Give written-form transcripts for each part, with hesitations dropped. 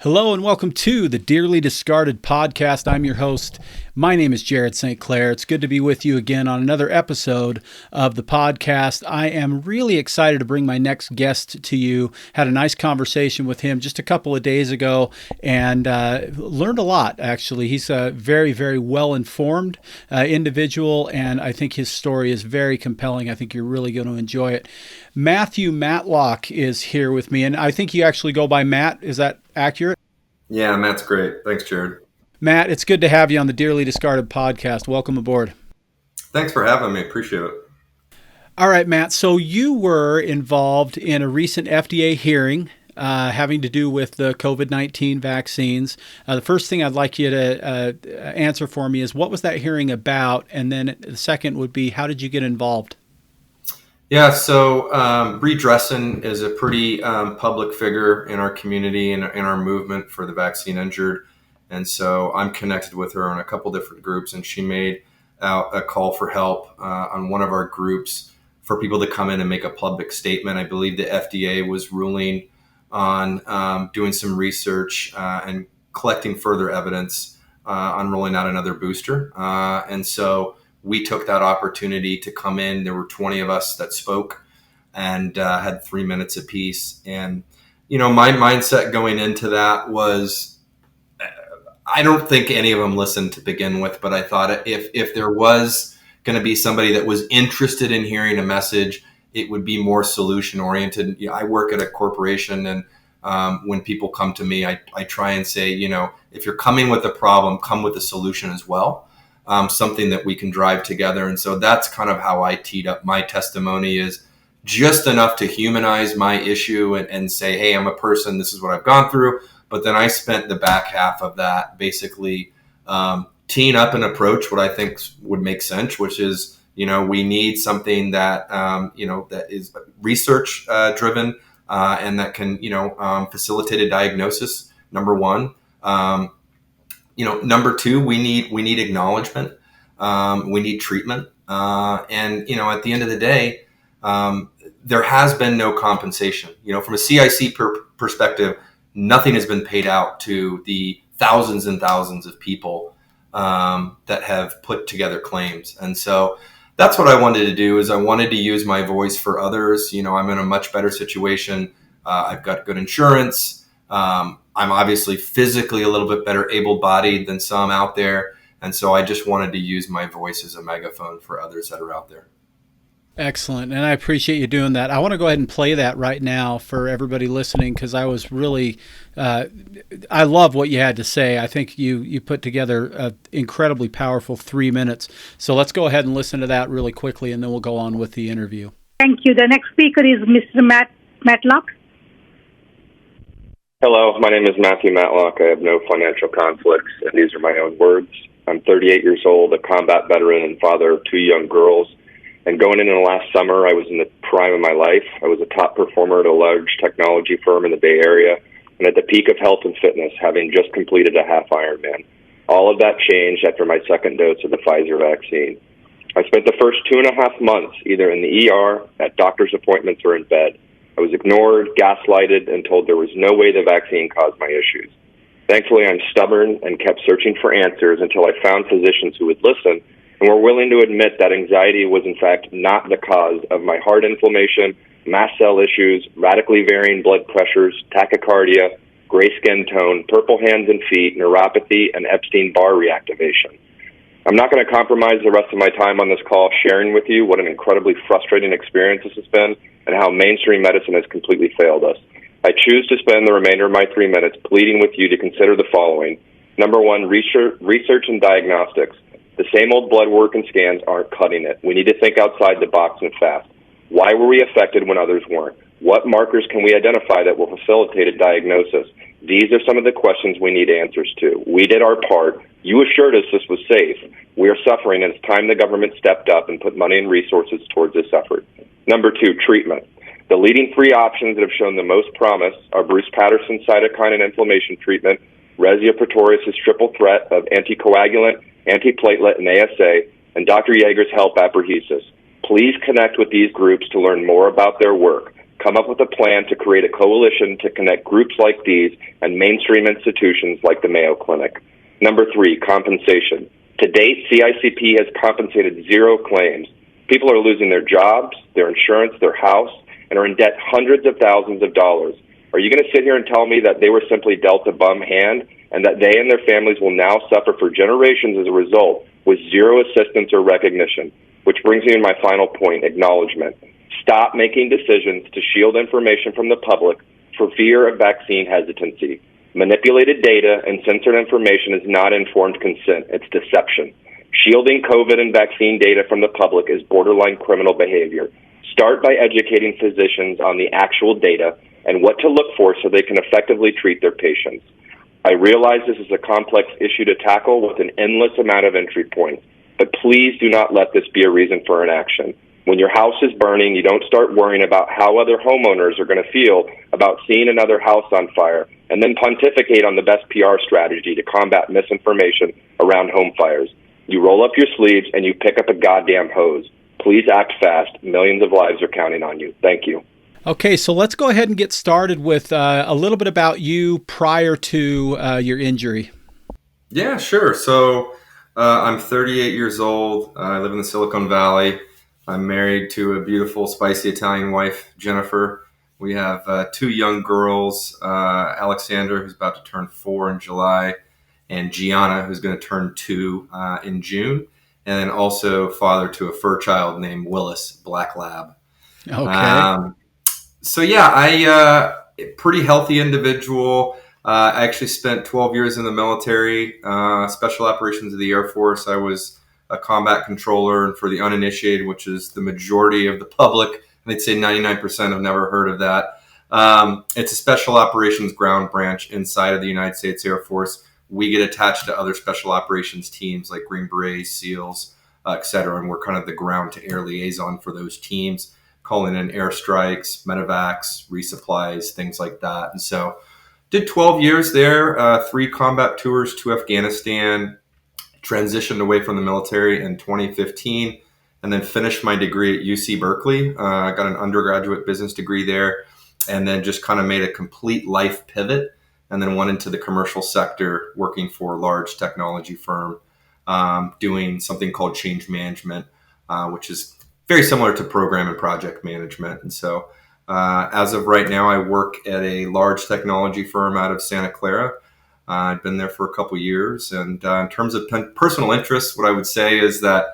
Hello and welcome to the Dearly Discarded podcast. I'm your host. My name is Jared St. Clair. It's good to be with you again on another episode of the podcast. I am really excited to bring my next guest to you. Had a nice conversation with him just a couple of days ago and learned a lot, actually. He's a very, very well-informed individual, and I think his story is very compelling. I think you're really going to enjoy it. Matlock is here with me, and I think you actually go by Matt. Is that accurate? Yeah, Matt's great. Thanks, Jared. Matt, it's good to have you on the Dearly Discarded podcast. Welcome aboard. Thanks for having me. Appreciate it. All right, Matt. So you were involved in a recent FDA hearing having to do with the COVID-19 vaccines. The first thing I'd like you to answer for me is, what was that hearing about? And then the second would be, how did you get involved? Yeah, so Bree Dressen is a pretty public figure in our community and in our movement for the vaccine injured. And so I'm connected with her on a couple different groups, and she made out a call for help on one of our groups for people to come in and make a public statement. I believe the FDA was ruling on doing some research and collecting further evidence on rolling out another booster. And so we took that opportunity to come in. There were 20 of us that spoke and had 3 minutes apiece. And, my mindset going into that was, I don't think any of them listened to begin with, but I thought if there was going to be somebody that was interested in hearing a message, it would be more solution oriented. I work at a corporation, and when people come to me, I try and say, if you're coming with a problem, come with a solution as well. Something that we can drive together. And so that's kind of how I teed up my testimony, is just enough to humanize my issue and say, hey, I'm a person, this is what I've gone through. But then I spent the back half of that basically teeing up an approach, what I think would make sense, which is, we need something that, that is research driven and that can, facilitate a diagnosis, number one. Number two, we need acknowledgement. We need treatment. And at the end of the day, there has been no compensation. From a CIC perspective, nothing has been paid out to the thousands and thousands of people that have put together claims. And so that's what I wanted to do, is I wanted to use my voice for others. I'm in a much better situation. I've got good insurance. I'm obviously physically a little bit better able-bodied than some out there. And so I just wanted to use my voice as a megaphone for others that are out there. Excellent. And I appreciate you doing that. I want to go ahead and play that right now for everybody listening, because I was really, I love what you had to say. I think you put together an incredibly powerful 3 minutes. So let's go ahead and listen to that really quickly, and then we'll go on with the interview. Thank you. The next speaker is Mr. Matlock. Hello, my name is Matthew Matlock. I have no financial conflicts, and these are my own words. I'm 38 years old, a combat veteran and father of 2 young girls. And going into the last summer, I was in the prime of my life. I was a top performer at a large technology firm in the Bay Area, and at the peak of health and fitness, having just completed a half Ironman. All of that changed after my second dose of the Pfizer vaccine. I spent the first 2.5 months either in the ER, at doctor's appointments, or in bed. I was ignored, gaslighted, and told there was no way the vaccine caused my issues. Thankfully, I'm stubborn and kept searching for answers until I found physicians who would listen and were willing to admit that anxiety was in fact not the cause of my heart inflammation, mast cell issues, radically varying blood pressures, tachycardia, gray skin tone, purple hands and feet, neuropathy, and Epstein-Barr reactivation. I'm not going to compromise the rest of my time on this call sharing with you what an incredibly frustrating experience this has been and how mainstream medicine has completely failed us. I choose to spend the remainder of my 3 minutes pleading with you to consider the following. Number one, research and diagnostics. The same old blood work and scans aren't cutting it. We need to think outside the box and fast. Why were we affected when others weren't? What markers can we identify that will facilitate a diagnosis? These are some of the questions we need answers to. We did our part. You assured us this was safe. We are suffering, and it's time the government stepped up and put money and resources towards this effort. Number two, treatment. The leading 3 options that have shown the most promise are Bruce Patterson's cytokine and inflammation treatment, Rezia Pretorius' triple threat of anticoagulant, antiplatelet, and ASA, and Dr. Yeager's HELP Aprehesis. Please connect with these groups to learn more about their work. come up with a plan to create a coalition to connect groups like these and mainstream institutions like the Mayo Clinic. Number 3, compensation. To date, CICP has compensated 0 claims. People are losing their jobs, their insurance, their house, and are in debt hundreds of thousands of dollars. Are you going to sit here and tell me that they were simply dealt a bum hand and that they and their families will now suffer for generations as a result with 0 assistance or recognition? Which brings me to my final point, acknowledgement. Stop making decisions to shield information from the public for fear of vaccine hesitancy. Manipulated data and censored information is not informed consent. It's deception. Shielding COVID and vaccine data from the public is borderline criminal behavior. Start by educating physicians on the actual data and what to look for so they can effectively treat their patients. I realize this is a complex issue to tackle with an endless amount of entry points, but please do not let this be a reason for inaction. When your house is burning, you don't start worrying about how other homeowners are going to feel about seeing another house on fire and then pontificate on the best PR strategy to combat misinformation around home fires. You roll up your sleeves and you pick up a goddamn hose. Please act fast. Millions of lives are counting on you. Thank you. Okay, so let's go ahead and get started with a little bit about you prior to your injury. Yeah, sure. So I'm 38 years old. I live in the Silicon Valley. I'm married to a beautiful, spicy Italian wife, Jennifer. We have 2 young girls, Alexander, who's about to turn 4 in July, and Gianna, who's going to turn 2 in June, and then also father to a fur child named Willis, Black Lab. Okay. So yeah, pretty healthy individual. I actually spent 12 years in the military, special operations of the Air Force. I was a combat controller, and for the uninitiated, which is the majority of the public, and I'd say 99% have never heard of that. It's a special operations ground branch inside of the United States Air Force. We get attached to other special operations teams like Green Berets, SEALs, et cetera, and we're kind of the ground to air liaison for those teams, calling in airstrikes, medevacs, resupplies, things like that. And so did 12 years there, 3 combat tours to Afghanistan, transitioned away from the military in 2015, and then finished my degree at UC Berkeley. I got an undergraduate business degree there, and then just kind of made a complete life pivot, and then went into the commercial sector, working for a large technology firm, doing something called change management, which is very similar to program and project management. And so as of right now, I work at a large technology firm out of Santa Clara. I've been there for a couple years. And in terms of personal interests, what I would say is that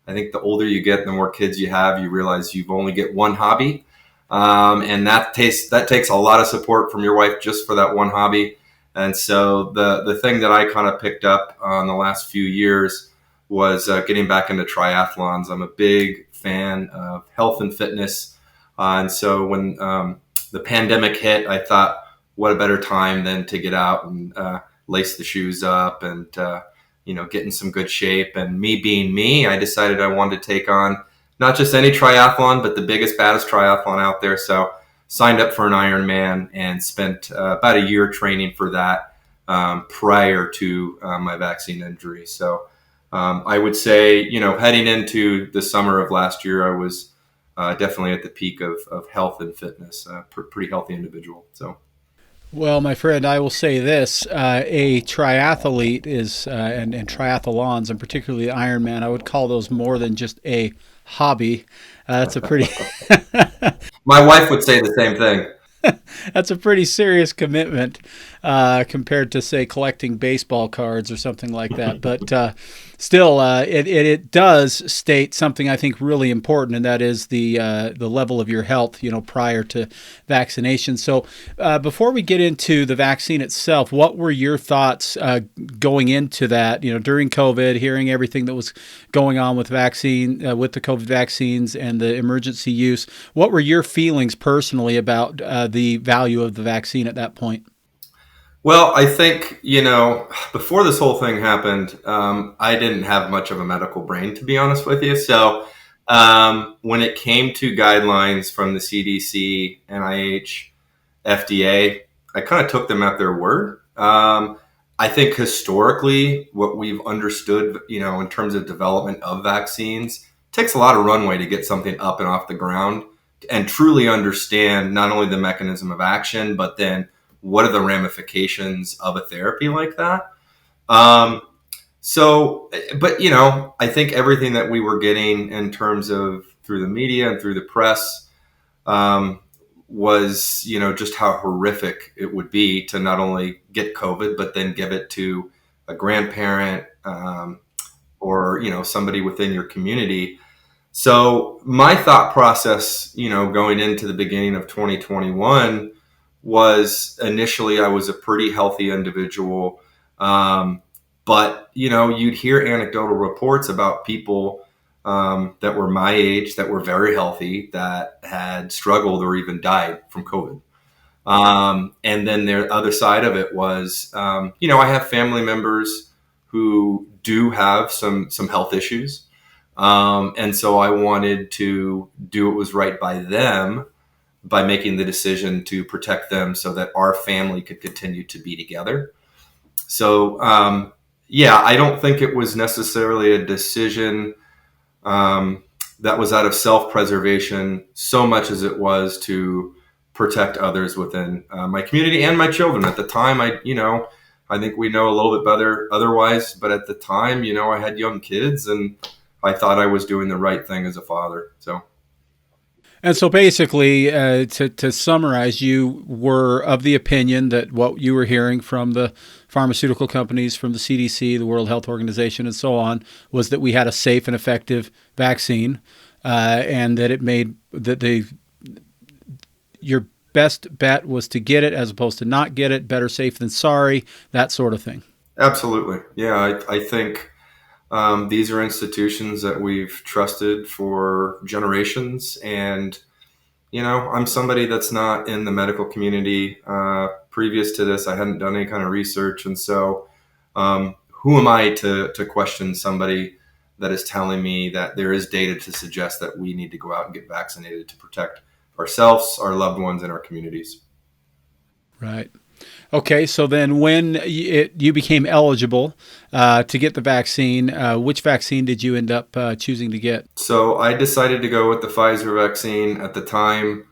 I think the older you get, the more kids you have, you realize you've only get one hobby. And that takes a lot of support from your wife just for that one hobby. And so the thing that I kind of picked up on the last few years was getting back into triathlons. I'm a big fan of health and fitness. And so when the pandemic hit, I thought, what a better time than to get out and lace the shoes up and, get in some good shape. And me being me, I decided I wanted to take on not just any triathlon, but the biggest, baddest triathlon out there. So signed up for an Ironman and spent about a year training for that prior to my vaccine injury. So I would say, heading into the summer of last year, I was definitely at the peak of health and fitness, pretty healthy individual. So. Well, my friend, I will say this: a triathlete is, and triathlons, and particularly Ironman, I would call those more than just a hobby. That's a pretty. My wife would say the same thing. That's a pretty serious commitment compared to, say, collecting baseball cards or something like that. But still, it does state something I think really important, and that is the level of your health, prior to vaccination. So before we get into the vaccine itself, what were your thoughts going into that? During COVID, hearing everything that was going on with with the COVID vaccines and the emergency use, what were your feelings personally about the value of the vaccine at that point? Well, I think, before this whole thing happened, I didn't have much of a medical brain, to be honest with you. So when it came to guidelines from the CDC, NIH, FDA, I kind of took them at their word. I think historically, what we've understood, in terms of development of vaccines, takes a lot of runway to get something up and off the ground and truly understand not only the mechanism of action, but then what are the ramifications of a therapy like that. Um, but I think everything that we were getting in terms of through the media and through the press, um, was, just how horrific it would be to not only get COVID, but then give it to a grandparent, or, somebody within your community. So my thought process, going into the beginning of 2021 was initially I was a pretty healthy individual. But, you'd hear anecdotal reports about people that were my age, that were very healthy, that had struggled or even died from COVID. And then the other side of it was, I have family members who do have some health issues. And so I wanted to do what was right by them by making the decision to protect them so that our family could continue to be together. So, I don't think it was necessarily a decision that was out of self-preservation so much as it was to protect others within my community and my children. At the time, I think we know a little bit better otherwise, but at the time, I had young kids and I thought I was doing the right thing as a father. And so basically, to summarize, you were of the opinion that what you were hearing from the pharmaceutical companies, from the CDC, the World Health Organization, and so on, was that we had a safe and effective vaccine, and that your best bet was to get it as opposed to not get it. Better safe than sorry, that sort of thing. Absolutely. Yeah, I think these are institutions that we've trusted for generations. And, I'm somebody that's not in the medical community. Previous to this, I hadn't done any kind of research. And so who am I to question somebody that is telling me that there is data to suggest that we need to go out and get vaccinated to protect ourselves, our loved ones, and our communities? Right. Okay, so then when you became eligible to get the vaccine, which vaccine did you end up choosing to get? So I decided to go with the Pfizer vaccine. At the time,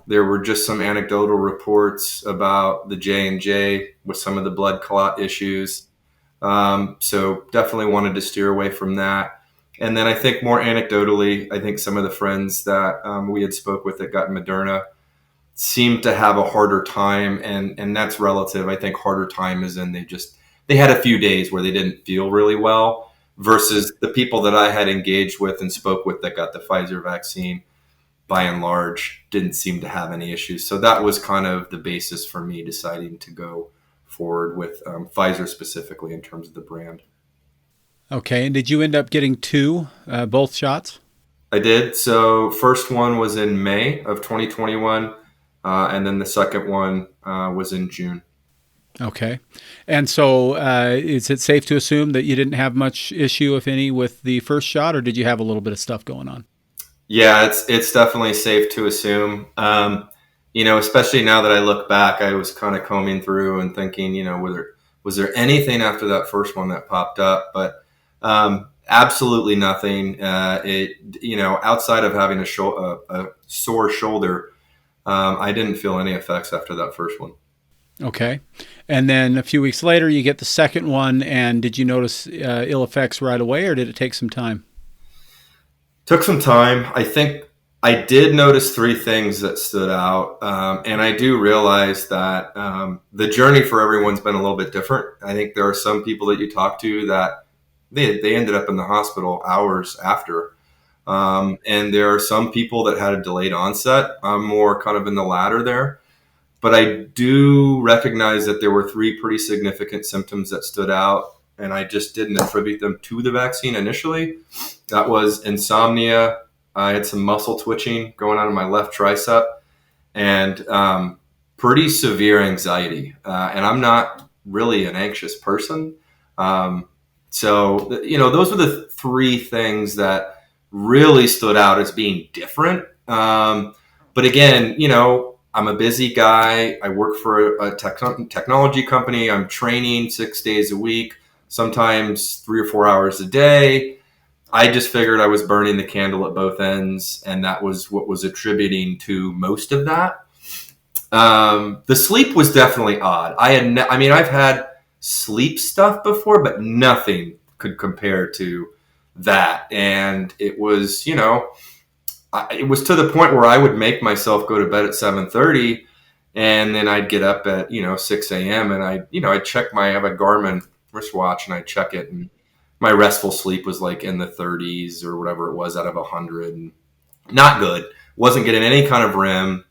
there were just some anecdotal reports about the J&J with some of the blood clot issues. So definitely wanted to steer away from that. And then I think more anecdotally, I think some of the friends that we had spoke with that got Moderna seemed to have a harder time, and that's relative. I think harder time is in they had a few days where they didn't feel really well, versus the people that I had engaged with and spoke with that got the Pfizer vaccine, by and large, didn't seem to have any issues. So that was kind of the basis for me deciding to go forward with Pfizer specifically in terms of the brand. Okay, and did you end up getting both shots? I did. So first one was in May of 2021. And then the second one was in June. Okay. And so is it safe to assume that you didn't have much issue, if any, with the first shot, or did you have a little bit of stuff going on? Yeah, it's definitely safe to assume. Especially now that I look back, I was kind of combing through and thinking, was there anything after that first one that popped up? But absolutely nothing. Outside of having a sore shoulder, I didn't feel any effects after that first one. Okay. And then a few weeks later, you get the second one. And did you notice ill effects right away, or did it take some time? Took some time. I think I did notice three things that stood out. And I do realize that the journey for everyone's been a little bit different. I think there are some people that you talk to that they ended up in the hospital hours after. And there are some people that had a delayed onset. I'm more kind of in the latter there. But I do recognize that there were three pretty significant symptoms that stood out, and I just didn't attribute them to the vaccine initially. That was insomnia. I had some muscle twitching going on in my left tricep, and pretty severe anxiety. And I'm not really an anxious person. So those were the three things that really stood out as being different. But again, I'm a busy guy. I work for a technology company. I'm training 6 days a week, sometimes 3 or 4 hours a day. I just figured I was burning the candle at both ends, and that was what was attributing to most of that. The sleep was definitely odd. I've had sleep stuff before, but nothing could compare to that. And it was, it was to the point where I would make myself go to bed at 7:30, and then I'd get up at 6 a.m. and I'd check I have a Garmin wristwatch, and I'd check it, and my restful sleep was like in the 30s or whatever it was out of 100, and not good. Wasn't getting any kind of REM,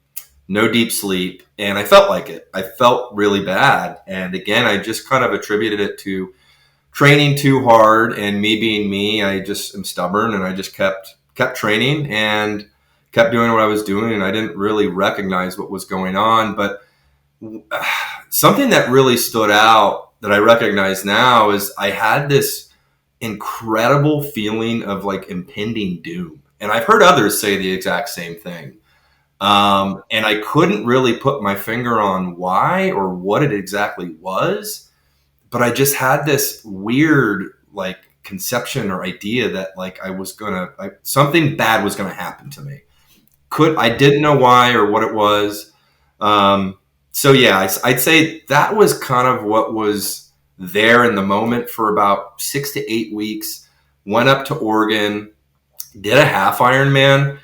no deep sleep, and I felt like it. I felt really bad, and again, I just kind of attributed it to training too hard, and me being me. I just am stubborn, and I just kept training and kept doing what I was doing, and I didn't really recognize what was going on. But something that really stood out that I recognize now is I had this incredible feeling of like impending doom. And I've heard others say the exact same thing. And I couldn't really put my finger on why or what it exactly was, but I just had this weird like conception or idea that like something bad was gonna happen to me. I didn't know why or what it was. So yeah, I'd say that was kind of what was there in the moment for about 6 to 8 weeks. Went up to Oregon, did a half Ironman.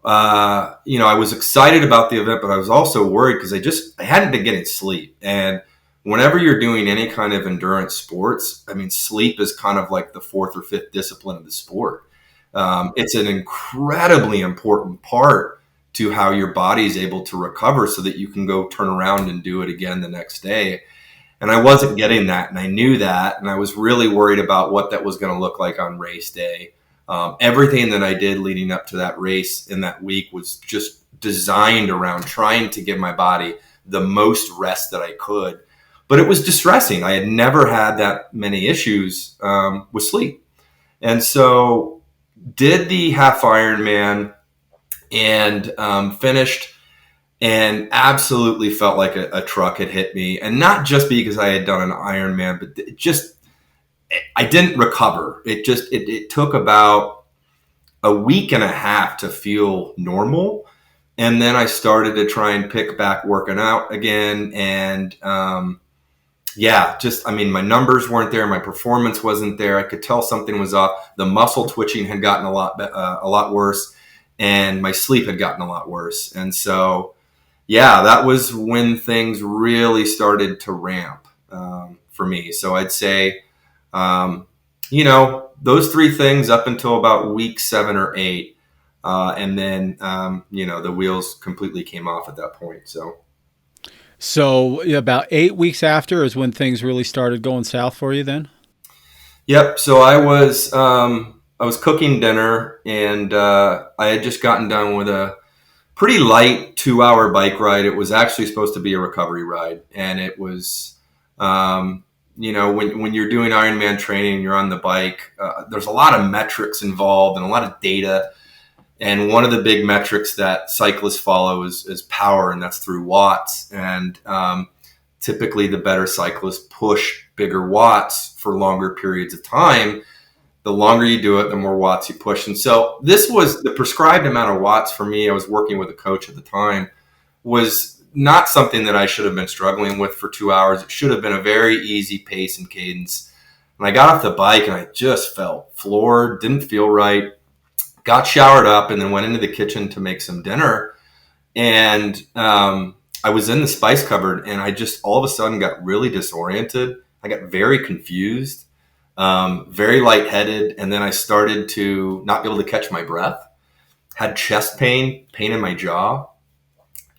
I was excited about the event, but I was also worried because I hadn't been getting sleep. And whenever you're doing any kind of endurance sports, I mean, sleep is kind of like the fourth or fifth discipline of the sport. It's an incredibly important part to how your body is able to recover so that you can go turn around and do it again the next day. And I wasn't getting that, and I knew that, and I was really worried about what that was going to look like on race day. Everything that I did leading up to that race in that week was just designed around trying to give my body the most rest that I could. But it was distressing. I had never had that many issues with sleep. And so did the half Ironman and finished, and absolutely felt like a truck had hit me. And not just because I had done an Ironman, but I didn't recover. It took about a week and a half to feel normal. And then I started to try and pick back working out again. And my numbers weren't there. My performance wasn't there. I could tell something was off. The muscle twitching had gotten a lot worse, and my sleep had gotten a lot worse. And so, yeah, that was when things really started to ramp for me. So I'd say, those three things up until about week 7 or 8. And then, the wheels completely came off at that point. So about 8 weeks after is when things really started going south for you then? Yep. So I was cooking dinner, and I had just gotten done with a pretty light 2-hour bike ride. It was actually supposed to be a recovery ride. And it was, when you're doing Ironman training, you're on the bike, there's a lot of metrics involved and a lot of data. And one of the big metrics that cyclists follow is power, and that's through watts. And typically the better cyclists push bigger watts for longer periods of time. The longer you do it, the more watts you push. And so this was the prescribed amount of watts for me. I was working with a coach at the time, was not something that I should have been struggling with for 2 hours. It should have been a very easy pace and cadence. And I got off the bike and I just felt floored, didn't feel right. Got showered up and then went into the kitchen to make some dinner. And I was in the spice cupboard, and I just all of a sudden got really disoriented. I got very confused, very lightheaded. And then I started to not be able to catch my breath, had chest pain in my jaw.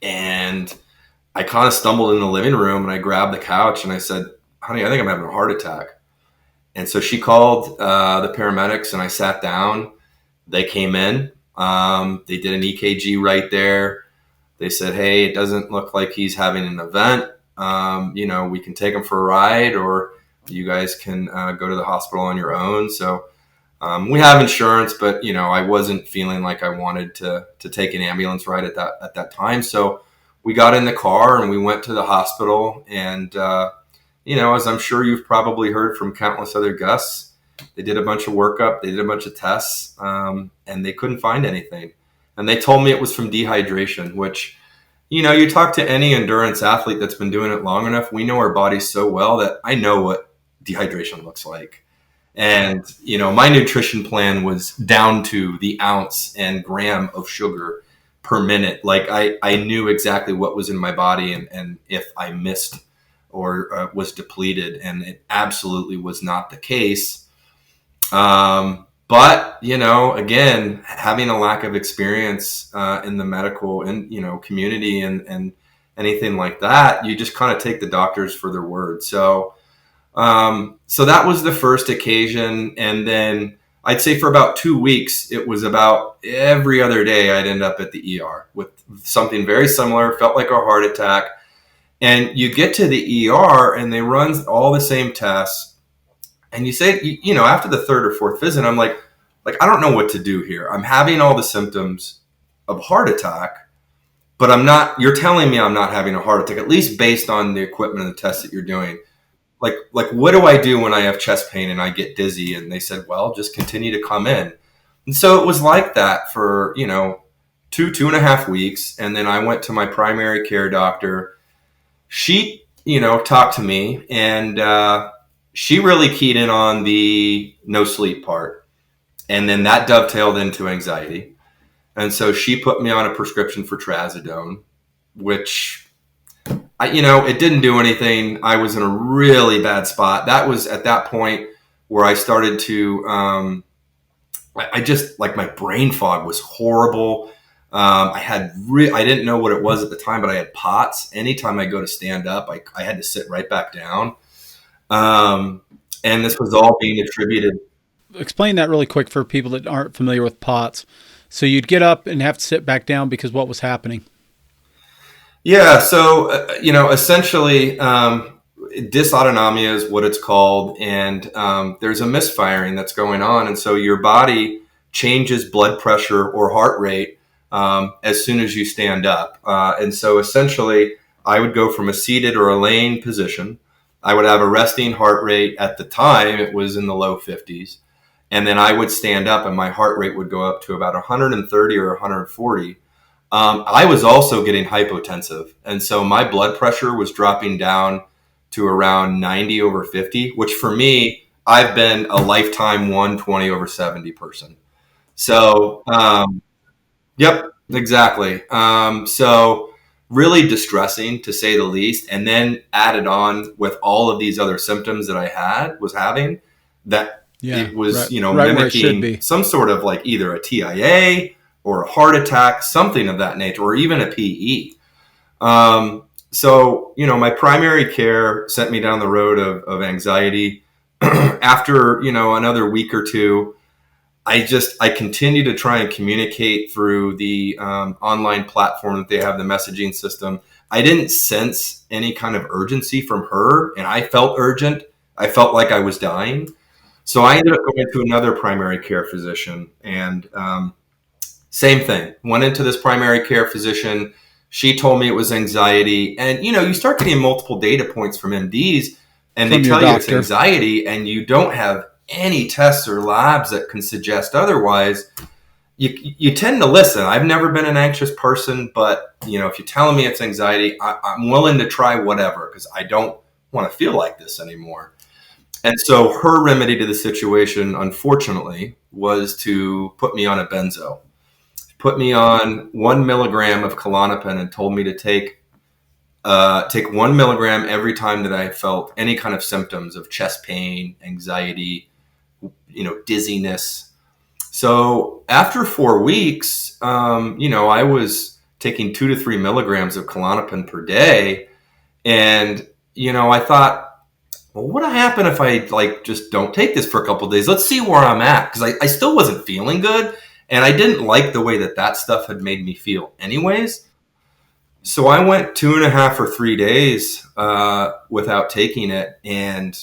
And I kind of stumbled in the living room, and I grabbed the couch and I said, "Honey, I think I'm having a heart attack." And so she called the paramedics, and I sat down. They came in. They did an EKG right there. They said, "Hey, it doesn't look like he's having an event. We can take him for a ride, or you guys can go to the hospital on your own." So we have insurance, but I wasn't feeling like I wanted to take an ambulance ride at that time. So we got in the car and we went to the hospital. And as I'm sure you've probably heard from countless other guests, They did a bunch of workup. They did a bunch of tests, and they couldn't find anything. And they told me it was from dehydration, which, you talk to any endurance athlete that's been doing it long enough. We know our bodies so well that I know what dehydration looks like. And, my nutrition plan was down to the ounce and gram of sugar per minute. Like I knew exactly what was in my body and if I missed or was depleted, and it absolutely was not the case. But, again, having a lack of experience in the medical and, community and anything like that, you just kind of take the doctors for their word. So that was the first occasion. And then I'd say for about 2 weeks, it was about every other day I'd end up at the ER with something very similar, felt like a heart attack. And you get to the ER and they run all the same tests. And you say, after the third or fourth visit, I'm like, I don't know what to do here. I'm having all the symptoms of a heart attack, but you're telling me I'm not having a heart attack, at least based on the equipment and the tests that you're doing. Like, what do I do when I have chest pain and I get dizzy? And they said, well, just continue to come in. And so it was like that for, 2.5 weeks. And then I went to my primary care doctor. She, talked to me, and she really keyed in on the no sleep part. And then that dovetailed into anxiety. And so she put me on a prescription for trazodone, which, it didn't do anything. I was in a really bad spot. That was at that point where I started to, I just, like, my brain fog was horrible. I didn't know what it was at the time, but I had POTS. Anytime I go to stand up, I had to sit right back down. And this was all being attributed. Explain that really quick for people that aren't familiar with POTS. So you'd get up and have to sit back down because what was happening? Yeah. So, essentially, dysautonomia is what it's called. And there's a misfiring that's going on. And so your body changes blood pressure or heart rate as soon as you stand up. And so essentially, I would go from a seated or a laying position. I would have a resting heart rate. At the time, it was in the low 50s. And then I would stand up and my heart rate would go up to about 130 or 140. I was also getting hypotensive. And so my blood pressure was dropping down to around 90 over 50, which for me, I've been a lifetime 120 over 70 person. So, yep, exactly. So really distressing, to say the least. And then added on with all of these other symptoms that I was having, that it was, mimicking some sort of like either a TIA or a heart attack, something of that nature, or even a PE. So, my primary care sent me down the road of anxiety. After, another week or two, I continue to try and communicate through the online platform that they have, the messaging system. I didn't sense any kind of urgency from her, and I felt urgent. I felt like I was dying. So I ended up going to another primary care physician, and same thing. Went into this primary care physician. She told me it was anxiety. And, you start getting multiple data points from MDs, and they tell you it's anxiety, and you don't have any tests or labs that can suggest otherwise. You tend to listen. I've never been an anxious person, but, if you're telling me it's anxiety, I'm willing to try whatever, because I don't want to feel like this anymore. And so her remedy to the situation, unfortunately, was to put me on a benzo. Put me on 1 milligram of Klonopin and told me to take 1 milligram every time that I felt any kind of symptoms of chest pain, anxiety, dizziness. So after 4 weeks, I was taking 2 to 3 milligrams of Klonopin per day. And, I thought, well, what would happen if I just don't take this for a couple of days? Let's see where I'm at. Because I still wasn't feeling good. And I didn't like the way that stuff had made me feel anyways. So I went 2.5 or 3 days without taking it. And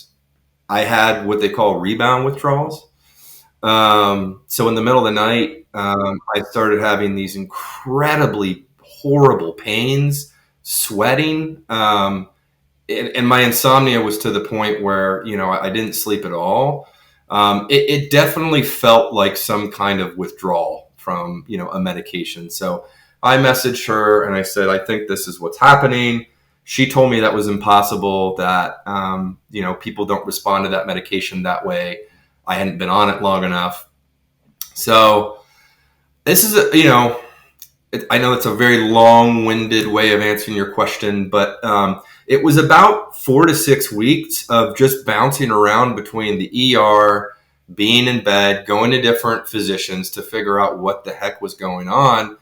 I had what they call rebound withdrawals. So in the middle of the night, I started having these incredibly horrible pains, sweating. And my insomnia was to the point where, I didn't sleep at all. it definitely felt like some kind of withdrawal from, a medication. So I messaged her and I said, I think this is what's happening. She told me that was impossible, that, people don't respond to that medication that way. I hadn't been on it long enough. So this is, I know it's a very long-winded way of answering your question, but it was about 4 to 6 weeks of just bouncing around between the ER, being in bed, going to different physicians to figure out what the heck was going on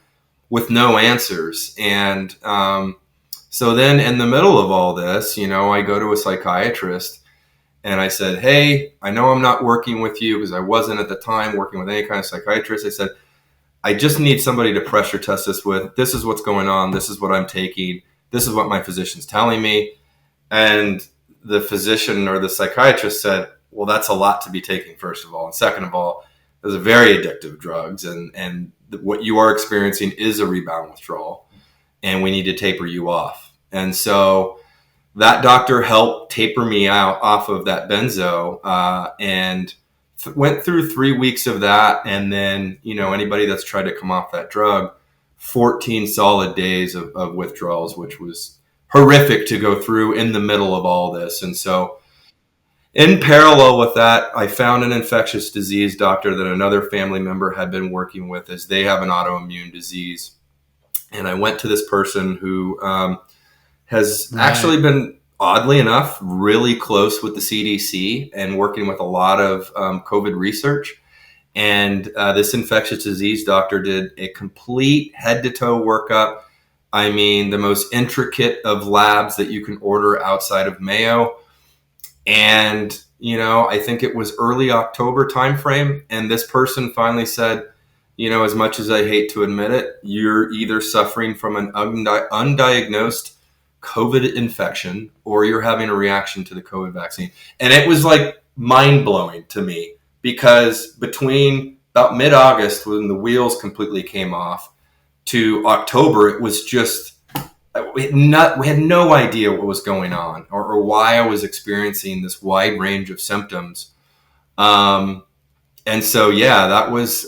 with no answers. And so then in the middle of all this, I go to a psychiatrist and I said, hey, I know I'm not working with you, because I wasn't at the time working with any kind of psychiatrist. I said, I just need somebody to pressure test this with. This is what's going on. This is what I'm taking. This is what my physician's telling me. And the physician or the psychiatrist said, well, that's a lot to be taking, first of all. And second of all, those are very addictive drugs. And what you are experiencing is a rebound withdrawal. And we need to taper you off. And so that doctor helped taper me out off of that benzo, and went through 3 weeks of that. And then, anybody that's tried to come off that drug, 14 solid days of withdrawals, which was horrific to go through in the middle of all this. And so in parallel with that, I found an infectious disease doctor that another family member had been working with, as they have an autoimmune disease. And I went to this person who has actually been, oddly enough, really close with the CDC and working with a lot of COVID research. And this infectious disease doctor did a complete head-to-toe workup. I mean, the most intricate of labs that you can order outside of Mayo. And, I think it was early October timeframe. And this person finally said, as much as I hate to admit it, you're either suffering from an undiagnosed COVID infection or you're having a reaction to the COVID vaccine. And it was like mind-blowing to me, because between about mid-August, when the wheels completely came off, to October, it was just, we had no idea what was going on or why I was experiencing this wide range of symptoms. And so, that was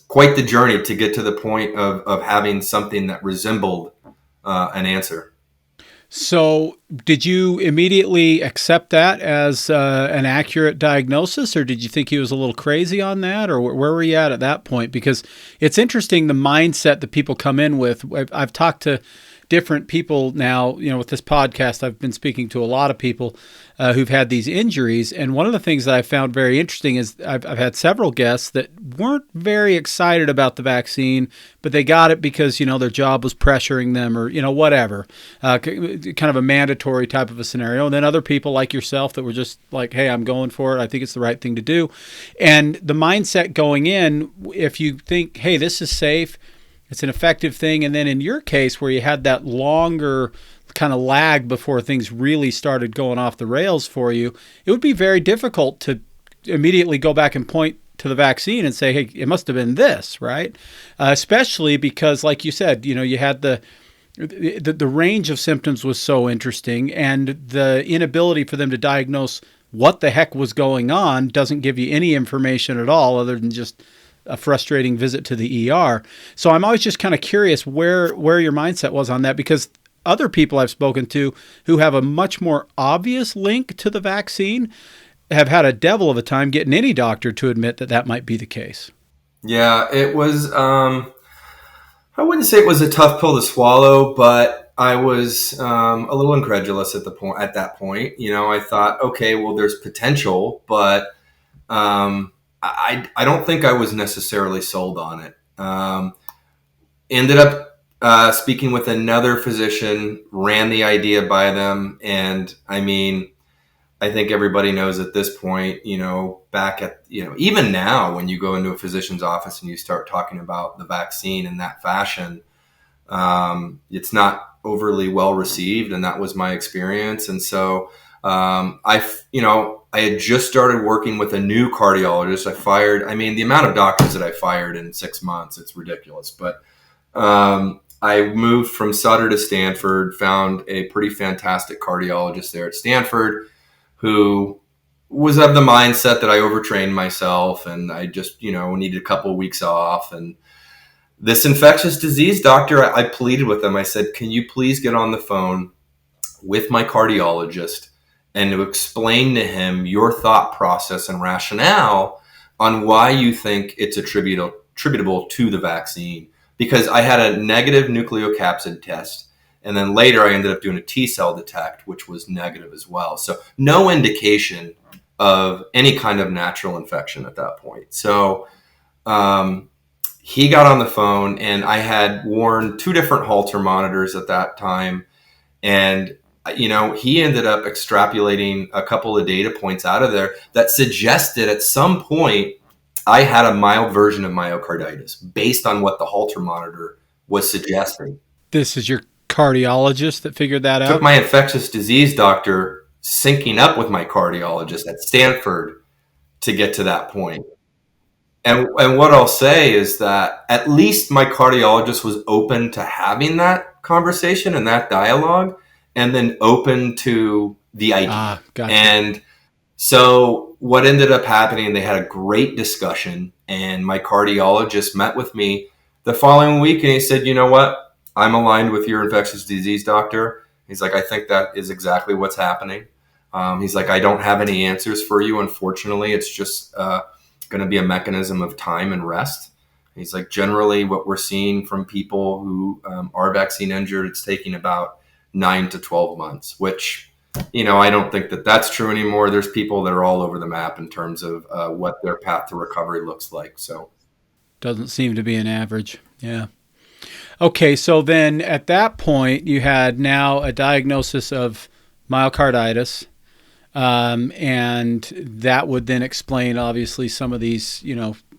quite the journey to get to the point of having something that resembled an answer. So did you immediately accept that as an accurate diagnosis, or did you think he was a little crazy on that, or where were you at that point? Because it's interesting, the mindset that people come in with. I've talked to different people now, with this podcast. I've been speaking to a lot of people who've had these injuries. And one of the things that I found very interesting is I've had several guests that weren't very excited about the vaccine, but they got it because, their job was pressuring them, or, whatever, kind of a mandatory type of a scenario. And then other people like yourself that were just like, hey, I'm going for it. I think it's the right thing to do. And the mindset going in, if you think, hey, this is safe, it's an effective thing. And then in your case, where you had that longer kind of lag before things really started going off the rails for you, it would be very difficult to immediately go back and point to the vaccine and say, hey, it must have been this, right? Especially because, like you said, you had the range of symptoms was so interesting, and the inability for them to diagnose what the heck was going on doesn't give you any information at all, other than just a frustrating visit to the ER. So I'm always just kind of curious where your mindset was on that, because other people I've spoken to who have a much more obvious link to the vaccine have had a devil of a time getting any doctor to admit that might be the case. Yeah, it was, I wouldn't say it was a tough pill to swallow, but I was a little incredulous at that point. I thought, okay, well, there's potential, but I don't think I was necessarily sold on it. Ended up speaking with another physician, ran the idea by them. And I mean, I think everybody knows at this point, back at, even now when you go into a physician's office and you start talking about the vaccine in that fashion, it's not overly well received. And that was my experience. And so I had just started working with a new cardiologist. The amount of doctors that I fired in 6 months, it's ridiculous. But I moved from Sutter to Stanford, found a pretty fantastic cardiologist there at Stanford who was of the mindset that I overtrained myself and I just, needed a couple of weeks off. And this infectious disease doctor, I pleaded with him. I said, can you please get on the phone with my cardiologist and to explain to him your thought process and rationale on why you think it's attributable to the vaccine? Because I had a negative nucleocapsid test. And then later I ended up doing a T-cell detect, which was negative as well. So no indication of any kind of natural infection at that point. So he got on the phone, and I had worn 2 different Holter monitors at that time. And, he ended up extrapolating a couple of data points out of there that suggested at some point I had a mild version of myocarditis based on what the Holter monitor was suggesting. This is your cardiologist that figured that out? Took my infectious disease doctor syncing up with my cardiologist at Stanford to get to that point. And what I'll say is that at least my cardiologist was open to having that conversation and that dialogue, and then open to the idea. Gotcha. And so what ended up happening, they had a great discussion, and my cardiologist met with me the following week, and he said, you know what? I'm aligned with your infectious disease doctor. He's like, I think that is exactly what's happening. He's like, I don't have any answers for you. Unfortunately, it's just going to be a mechanism of time and rest. He's like, generally what we're seeing from people who are vaccine injured, it's taking about 9 to 12 months, which, I don't think that that's true anymore. There's people that are all over the map in terms of what their path to recovery looks like. So doesn't seem to be an average. Yeah. Okay, so then at that point, you had now a diagnosis of myocarditis, and that would then explain, obviously, some of these,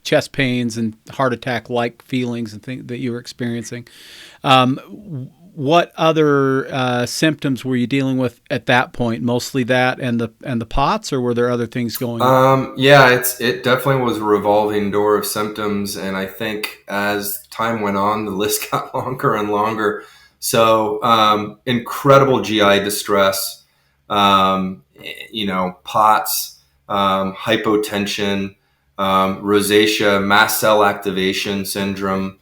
chest pains and heart attack-like feelings and things that you were experiencing. What other symptoms were you dealing with at that point? Mostly that and the POTS, or were there other things going on? It definitely was a revolving door of symptoms, and I think as time went on, the list got longer and longer. So incredible GI distress, POTS, hypotension, rosacea, mast cell activation syndrome.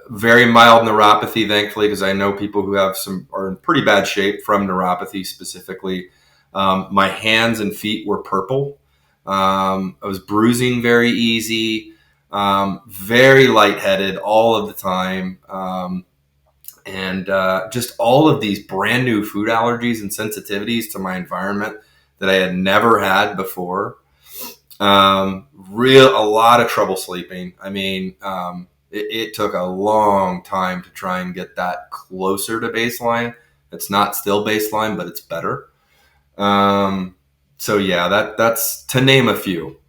Very mild neuropathy, thankfully, because I know people who are in pretty bad shape from neuropathy specifically. My hands and feet were purple. I was bruising very easy, very lightheaded all of the time. And just all of these brand new food allergies and sensitivities to my environment that I had never had before. A lot of trouble sleeping. I mean, it took a long time to try and get that closer to baseline. It's not still baseline, but it's better. So yeah, that's to name a few.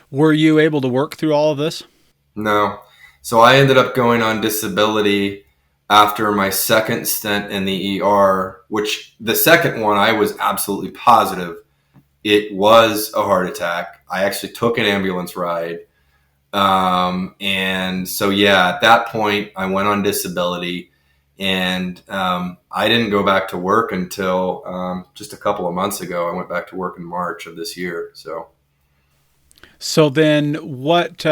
Were you able to work through all of this? No. So I ended up going on disability after my second stint in the ER, which the second one I was absolutely positive it was a heart attack. I actually took an ambulance ride. And so, yeah, at that point I went on disability, and I didn't go back to work until just a couple of months ago. I went back to work in March of this year. So then what,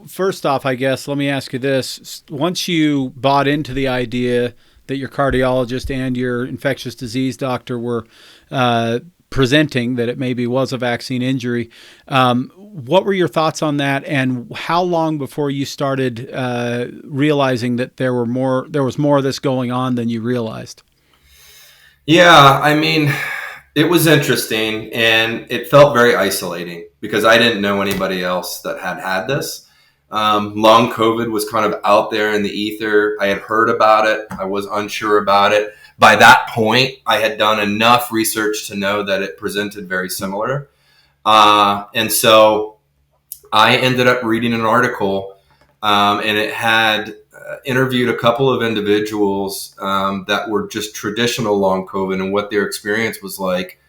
first off, I guess, let me ask you this. Once you bought into the idea that your cardiologist and your infectious disease doctor were presenting that it maybe was a vaccine injury, what were your thoughts on that, and how long before you started realizing that there was more of this going on than you realized? Yeah, I mean, it was interesting, and it felt very isolating because I didn't know anybody else that had this. Long COVID was kind of out there in the ether. I had heard about it. I was unsure about it. By that point, I had done enough research to know that it presented very similar. And so I ended up reading an article, and it had interviewed a couple of individuals that were just traditional long COVID and what their experience was like.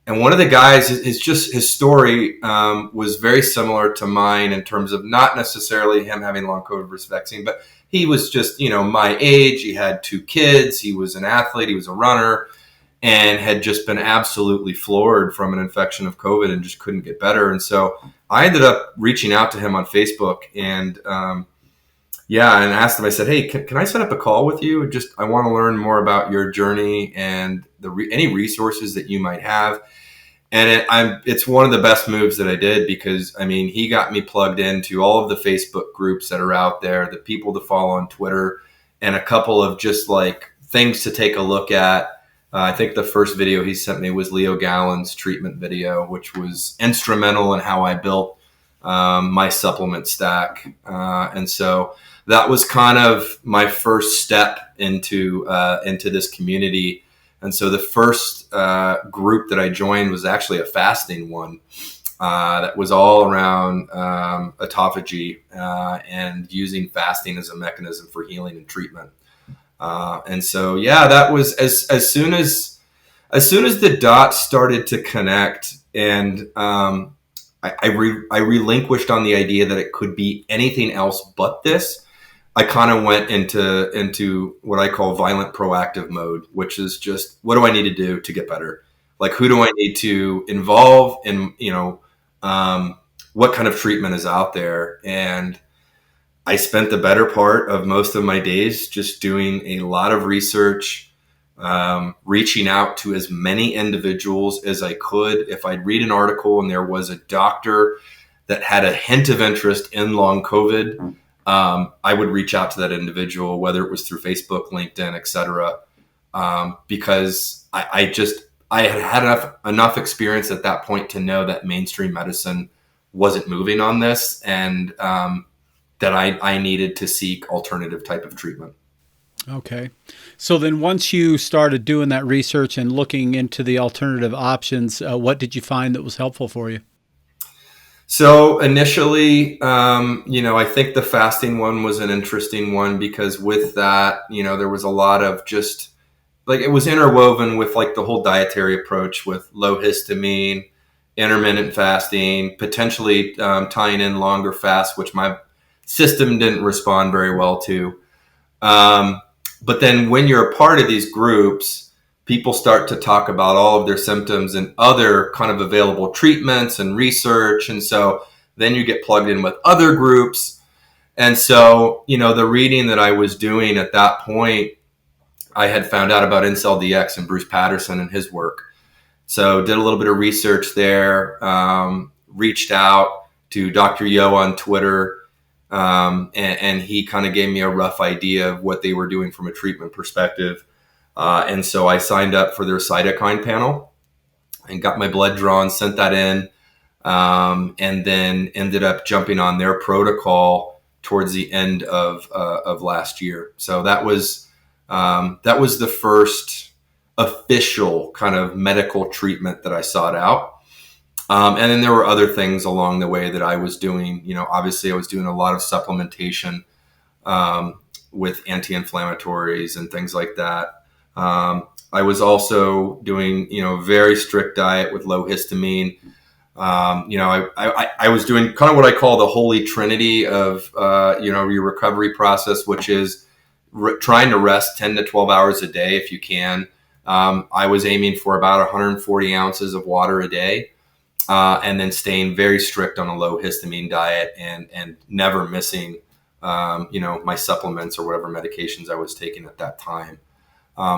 And one of the guys, his story was very similar to mine in terms of not necessarily him having long COVID versus vaccine, but he was just, my age. He had 2 kids. He was an athlete. He was a runner. and had just been absolutely floored from an infection of COVID and just couldn't get better. And so I ended up reaching out to him on Facebook and and asked him. I said, "Hey, can I set up a call with you? I want to learn more about your journey and any resources that you might have." And it's one of the best moves that I did, because I mean, he got me plugged into all of the Facebook groups that are out there, the people to follow on Twitter, and a couple of just like things to take a look at. I think the first video he sent me was Leo Gallen's treatment video, which was instrumental in how I built my supplement stack. And so that was kind of my first step into this community. And so the first group that I joined was actually a fasting one that was all around autophagy and using fasting as a mechanism for healing and treatment. And so, that was as soon as the dots started to connect, and I relinquished on the idea that it could be anything else but this. I kind of went into what I call violent proactive mode, which is just, what do I need to do to get better? Like, who do I need to involve in, what kind of treatment is out there? And I spent the better part of most of my days just doing a lot of research, reaching out to as many individuals as I could. If I'd read an article and there was a doctor that had a hint of interest in long COVID, I would reach out to that individual, whether it was through Facebook, LinkedIn, etc., because I had enough experience at that point to know that mainstream medicine wasn't moving on this, and that I needed to seek alternative type of treatment. Okay. So then once you started doing that research and looking into the alternative options, what did you find that was helpful for you? So initially, I think the fasting one was an interesting one, because with that, there was a lot of just like, it was interwoven with like the whole dietary approach with low histamine, intermittent fasting, potentially tying in longer fasts, which my system didn't respond very well to. But then when you're a part of these groups, people start to talk about all of their symptoms and other kind of available treatments and research. And so then you get plugged in with other groups. And so, the reading that I was doing at that point, I had found out about Incel DX and Bruce Patterson and his work. So did a little bit of research there, reached out to Dr. Yo on Twitter, and he kind of gave me a rough idea of what they were doing from a treatment perspective. And so I signed up for their cytokine panel and got my blood drawn, sent that in, and then ended up jumping on their protocol towards the end of last year. So that was the first official kind of medical treatment that I sought out. And then there were other things along the way that I was doing. Obviously I was doing a lot of supplementation with anti-inflammatories and things like that. I was also doing, very strict diet with low histamine. I was doing kind of what I call the holy trinity of, your recovery process, which is trying to rest 10 to 12 hours a day if you can. I was aiming for about 140 ounces of water a day, and then staying very strict on a low histamine diet and never missing, my supplements or whatever medications I was taking at that time.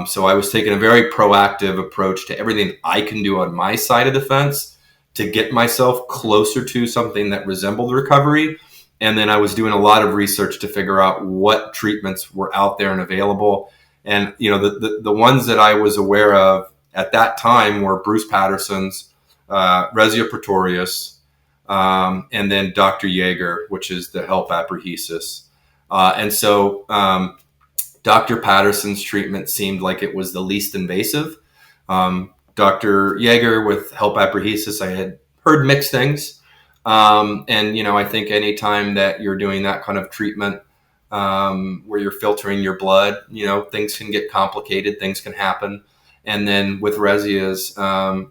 So I was taking a very proactive approach to everything I can do on my side of the fence to get myself closer to something that resembled recovery. And then I was doing a lot of research to figure out what treatments were out there and available. And, the ones that I was aware of at that time were Bruce Patterson's, Resia Pretorius, and then Dr. Yeager, which is the HELP apprehesis. And so Dr. Patterson's treatment seemed like it was the least invasive. Dr. Yeager with HELP apprehesis, I had heard mixed things. And, I think anytime that you're doing that kind of treatment, where you're filtering your blood, things can get complicated, things can happen. And then with Resia's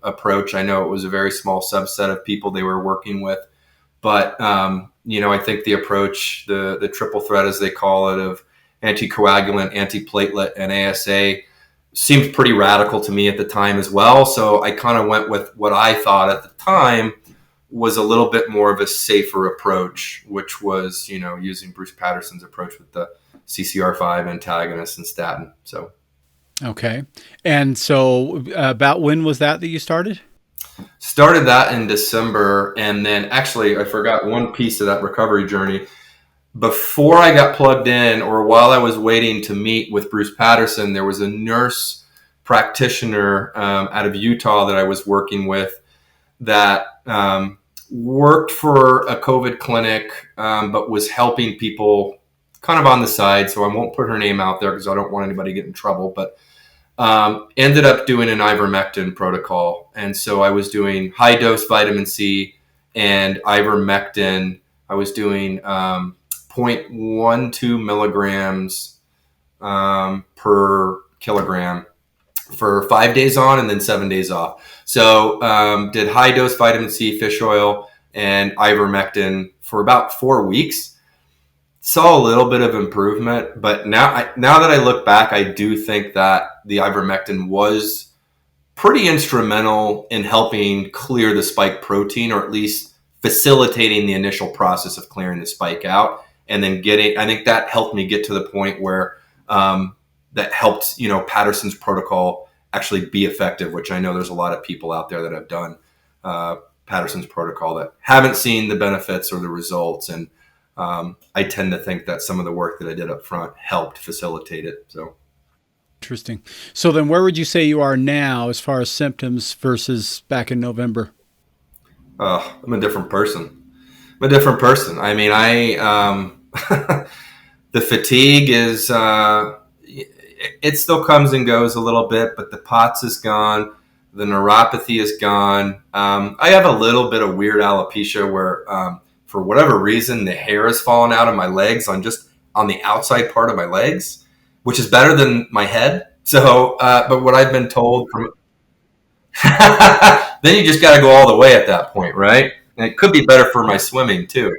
approach, I know it was a very small subset of people they were working with. But, I think the approach, the triple threat, as they call it, of anticoagulant, antiplatelet, and ASA seemed pretty radical to me at the time as well. So I kind of went with what I thought at the time was a little bit more of a safer approach, which was, using Bruce Patterson's approach with the CCR5 antagonist and statin. So. Okay. And so about when was that you started? Started that in December. And then actually, I forgot one piece of that recovery journey. Before I got plugged in, or while I was waiting to meet with Bruce Patterson, there was a nurse practitioner out of Utah that I was working with that worked for a COVID clinic, but was helping people kind of on the side. So I won't put her name out there because I don't want anybody to get in trouble, but ended up doing an ivermectin protocol. And so I was doing high dose vitamin C and ivermectin. I was doing 0.12 milligrams per kilogram for 5 days on and then 7 days off. So did high dose vitamin C, fish oil, and ivermectin for about 4 weeks. Saw a little bit of improvement, but now that I look back, I do think that the ivermectin was pretty instrumental in helping clear the spike protein, or at least facilitating the initial process of clearing the spike out. And then I think that helped me get to the point where that helped, Patterson's protocol actually be effective, which I know there's a lot of people out there that have done Patterson's protocol that haven't seen the benefits or the results. And I tend to think that some of the work that I did up front helped facilitate it. So interesting. So then where would you say you are now as far as symptoms versus back in November? I'm a different person. I mean, the fatigue is, it still comes and goes a little bit, but the POTS is gone. The neuropathy is gone. I have a little bit of weird alopecia where, for whatever reason, the hair has fallen out of my legs on the outside part of my legs, which is better than my head. So, but what I've been told from, then you just got to go all the way at that point, right? And it could be better for my swimming too.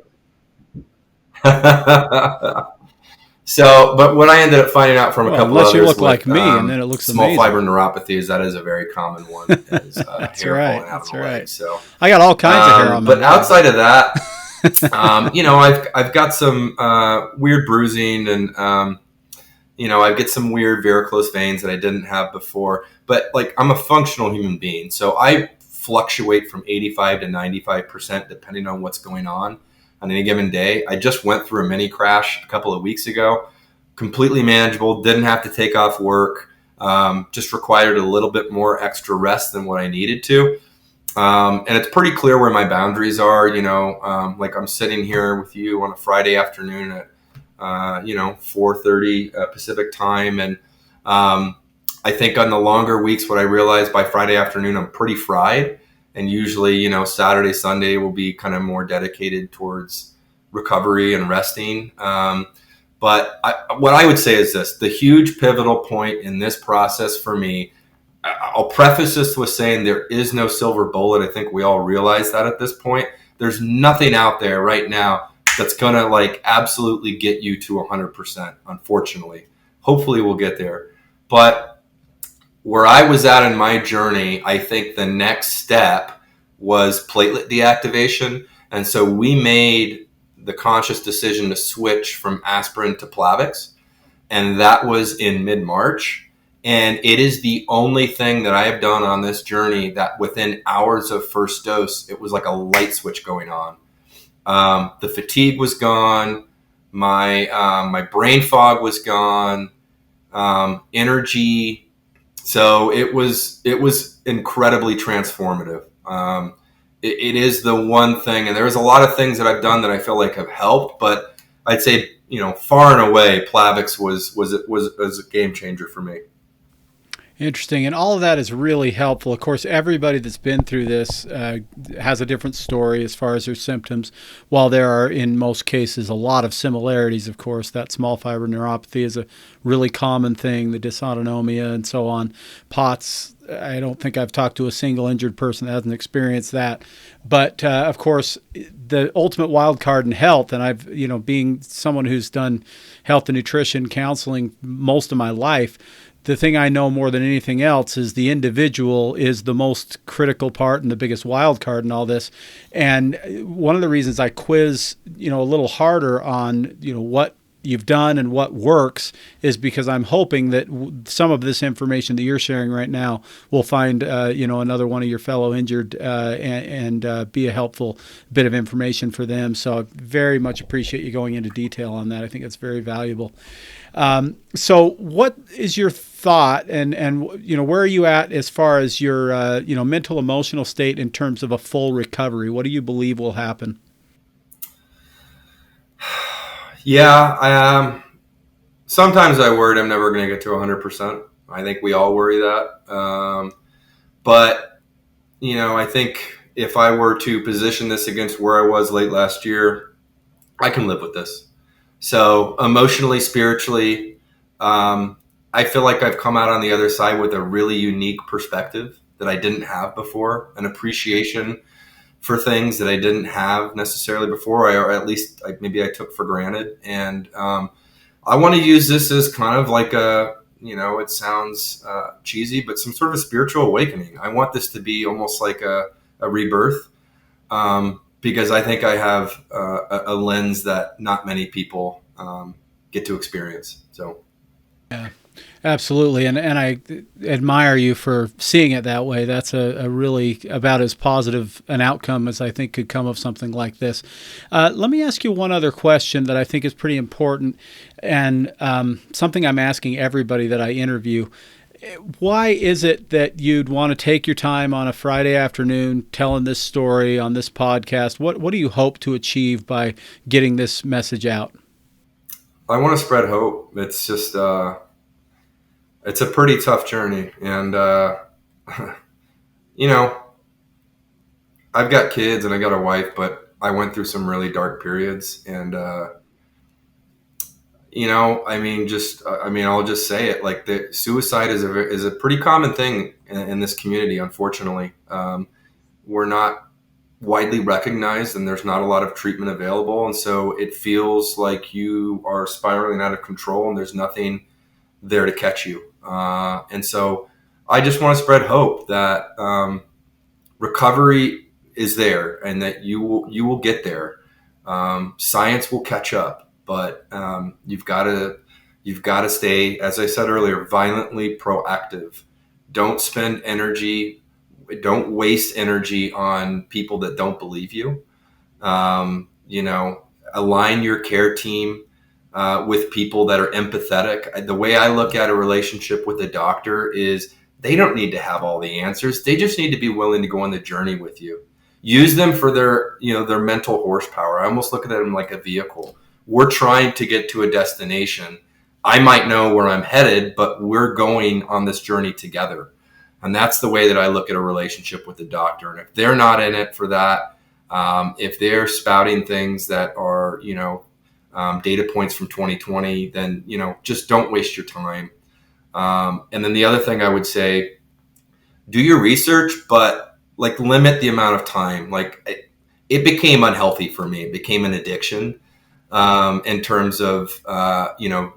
So, but what I ended up finding out from a couple unless others, you look like me, and then it looks small amazing. fiber neuropathy, that is a very common one. Is, That's hair right. falling out That's of the right. legs. So I got all kinds of hair on my but outside of that, I've got some weird bruising, and I get some weird varicose veins that I didn't have before. But like, I'm a functional human being, so I fluctuate from 85 to 95% depending on what's going on any given day. I just went through a mini crash a couple of weeks ago, completely manageable, didn't have to take off work, just required a little bit more extra rest than what I needed to. And it's pretty clear where my boundaries are, like I'm sitting here with you on a Friday afternoon at, 4:30 Pacific time. And I think on the longer weeks, what I realized by Friday afternoon, I'm pretty fried. And usually, Saturday, Sunday will be kind of more dedicated towards recovery and resting. But what I would say is this: the huge pivotal point in this process for me, I'll preface this with saying there is no silver bullet. I think we all realize that at this point. There's nothing out there right now that's going to absolutely get you to 100%, unfortunately. Hopefully we'll get there. But where I was at in my journey, I think the next step was platelet deactivation. And so we made the conscious decision to switch from aspirin to Plavix. And that was in mid-March. And it is the only thing that I have done on this journey that within hours of first dose, it was like a light switch going on. The fatigue was gone. My brain fog was gone. Energy. So it was incredibly transformative. It is the one thing, and there's a lot of things that I've done that I feel like have helped, but I'd say, far and away, Plavix was a game changer for me. Interesting. And all of that is really helpful. Of course, everybody that's been through this has a different story as far as their symptoms. While there are, in most cases, a lot of similarities, of course, that small fiber neuropathy is a really common thing, the dysautonomia and so on. POTS, I don't think I've talked to a single injured person that hasn't experienced that. But, of course, the ultimate wild card in health, and I've, being someone who's done health and nutrition counseling most of my life, the thing I know more than anything else is the individual is the most critical part and the biggest wild card in all this. And one of the reasons I quiz, a little harder on, what you've done and what works is because I'm hoping that some of this information that you're sharing right now will find, another one of your fellow injured and be a helpful bit of information for them. So I very much appreciate you going into detail on that. I think it's very valuable. So what is your thought and where are you at as far as your, mental, emotional state in terms of a full recovery? What do you believe will happen? Yeah, sometimes I worry I'm never going to get to 100%. I think we all worry that. But, I think if I were to position this against where I was late last year, I can live with this. So emotionally, spiritually, I feel like I've come out on the other side with a really unique perspective that I didn't have before, an appreciation for things that I didn't have necessarily before, or at least maybe I took for granted. And I want to use this as kind of like it sounds cheesy, but some sort of a spiritual awakening. I want this to be almost like a rebirth because I think I have a lens that not many people get to experience. So. Yeah. Absolutely. And I admire you for seeing it that way. That's a really about as positive an outcome as I think could come of something like this. Let me ask you one other question that I think is pretty important and something I'm asking everybody that I interview. Why is it that you'd want to take your time on a Friday afternoon telling this story on this podcast? What do you hope to achieve by getting this message out? I want to spread hope. It's just... it's a pretty tough journey. And, I've got kids and I got a wife, but I went through some really dark periods. And, I'll just say it, like the suicide is a pretty common thing in this community. Unfortunately, we're not widely recognized and there's not a lot of treatment available. And so it feels like you are spiraling out of control and there's nothing there to catch you. And so I just want to spread hope that recovery is there and that you will get there. Science will catch up, but you've got to stay, as I said earlier, violently proactive. Don't spend energy. Don't waste energy on people that don't believe you. Align your care team with people that are empathetic. The way I look at a relationship with a doctor is they don't need to have all the answers. They just need to be willing to go on the journey with you. Use them for their mental horsepower. I almost look at them like a vehicle. We're trying to get to a destination. I might know where I'm headed, but we're going on this journey together. And that's the way that I look at a relationship with the doctor. And if they're not in it for that, if they're spouting things that are, data points from 2020, then, just don't waste your time. And then the other thing I would say, do your research, but limit the amount of time. It became unhealthy for me. It became an addiction in terms of,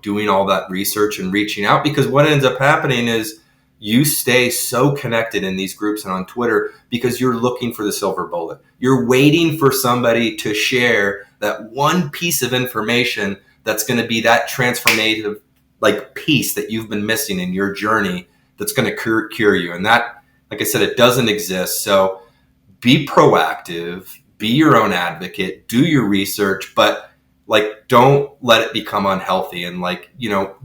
doing all that research and reaching out, because what ends up happening is you stay so connected in these groups and on Twitter because you're looking for the silver bullet. You're waiting for somebody to share that one piece of information that's going to be that transformative piece that you've been missing in your journey that's going to cure you. And that, like I said, it doesn't exist. So be proactive, be your own advocate, do your research, but don't let it become unhealthy and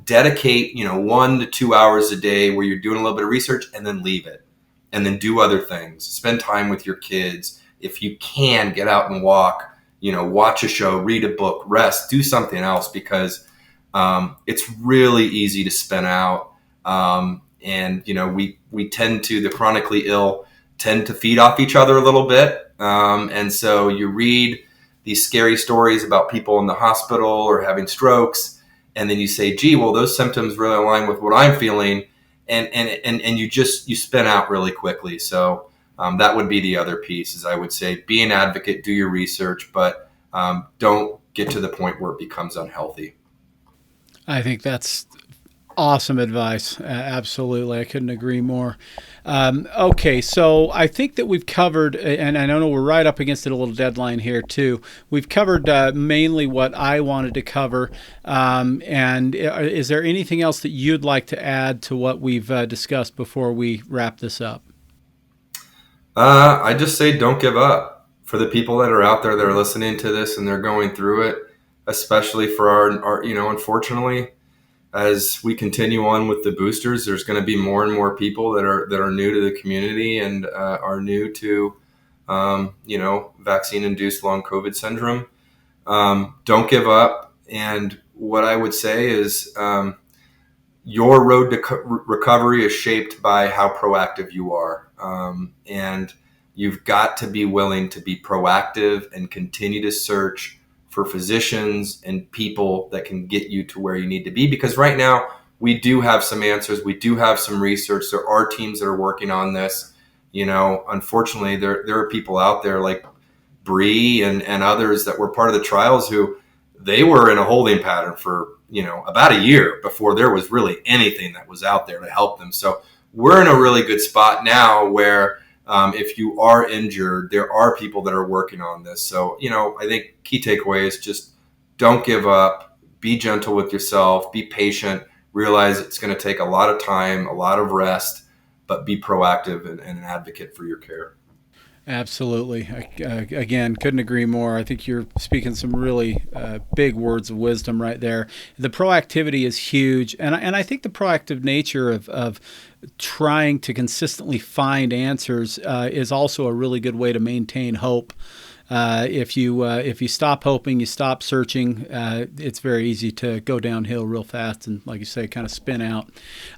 dedicate, 1 to 2 hours a day where you're doing a little bit of research and then leave it and then do other things. Spend time with your kids. If you can, get out and walk, watch a show, read a book, rest, do something else, because it's really easy to spin out. We tend to, the chronically ill tend to feed off each other a little bit. And so you read these scary stories about people in the hospital or having strokes, and then you say, gee, well, those symptoms really align with what I'm feeling. And you spin out really quickly. So that would be the other piece, is I would say be an advocate, do your research, but don't get to the point where it becomes unhealthy. I think that's Awesome advice. Absolutely. I couldn't agree more. Okay, so I think that we've covered, and I know we're right up against it, a little deadline here too. We've covered mainly what I wanted to cover. And is there anything else that you'd like to add to what we've discussed before we wrap this up? I just say don't give up. For the people that are out there that are listening to this and they're going through it, especially for our unfortunately, as we continue on with the boosters, there's going to be more and more people that are new to the community and are new to, vaccine-induced long COVID syndrome. Don't give up. And what I would say is your road to recovery is shaped by how proactive you are. And you've got to be willing to be proactive and continue to search for physicians and people that can get you to where you need to be. Because right now we do have some answers. We do have some research. There are teams that are working on this. Unfortunately, there are people out there like Bree and others that were part of the trials who they were in a holding pattern for, about a year before there was really anything that was out there to help them. So we're in a really good spot now where if you are injured, there are people that are working on this. So, I think key takeaway is just don't give up, be gentle with yourself, be patient, realize it's going to take a lot of time, a lot of rest, but be proactive and an advocate for your care. Absolutely. Again, couldn't agree more. I think you're speaking some really big words of wisdom right there. The proactivity is huge. And I think the proactive nature of trying to consistently find answers is also a really good way to maintain hope. If you stop hoping, you stop searching, it's very easy to go downhill real fast and, like you say, kind of spin out.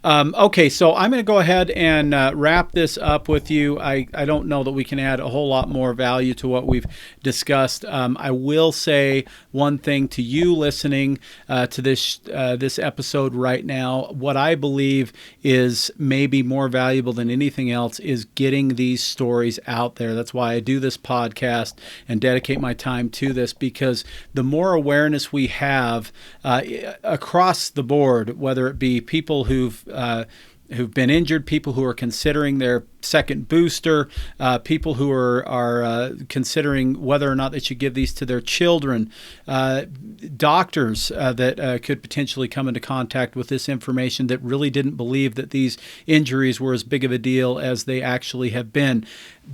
Okay, so I'm going to go ahead and wrap this up with you. I don't know that we can add a whole lot more value to what we've discussed. I will say one thing to you listening to this episode right now. What I believe is maybe more valuable than anything else is getting these stories out there. That's why I do this podcast and dedicate my time to this, because the more awareness we have across the board, whether it be people who've been injured, people who are considering their second booster, people who are considering whether or not they should give these to their children, doctors that could potentially come into contact with this information that really didn't believe that these injuries were as big of a deal as they actually have been.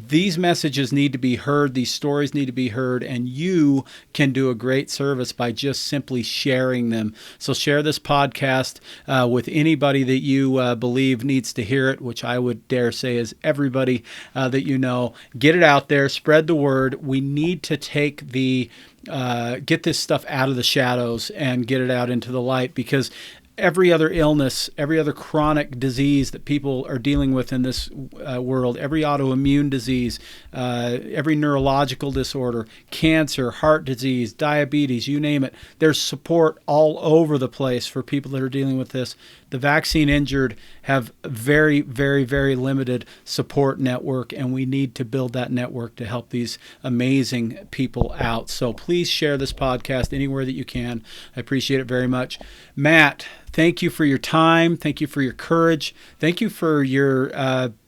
These messages need to be heard, these stories need to be heard, and you can do a great service by just simply sharing them. So share this podcast with anybody that you believe needs to hear it, which I would dare say is everybody that you know. Get it out there, spread the word. We need to take get this stuff out of the shadows and get it out into the light, because every other illness, every other chronic disease that people are dealing with in this world, every autoimmune disease, every neurological disorder, cancer, heart disease, diabetes, you name it, there's support all over the place for people that are dealing with this. The vaccine injured have very, very, very limited support network, and we need to build that network to help these amazing people out. So please share this podcast anywhere that you can. I appreciate it very much. Matt, thank you for your time. Thank you for your courage. Thank you for your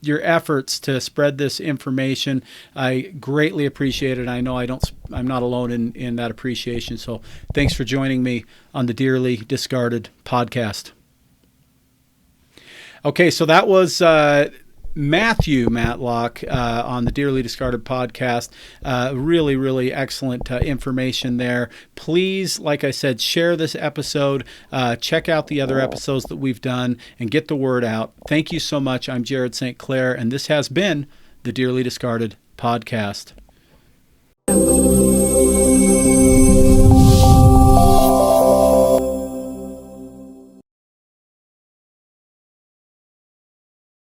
efforts to spread this information. I greatly appreciate it. I know I'm not alone in that appreciation. So thanks for joining me on the Dearly Discarded podcast. Okay, so that was Matthew Matlock on the Dearly Discarded podcast. Really, really excellent information there. Please, like I said, share this episode. Check out the other episodes that we've done and get the word out. Thank you so much. I'm Jared St. Clair, and this has been the Dearly Discarded podcast.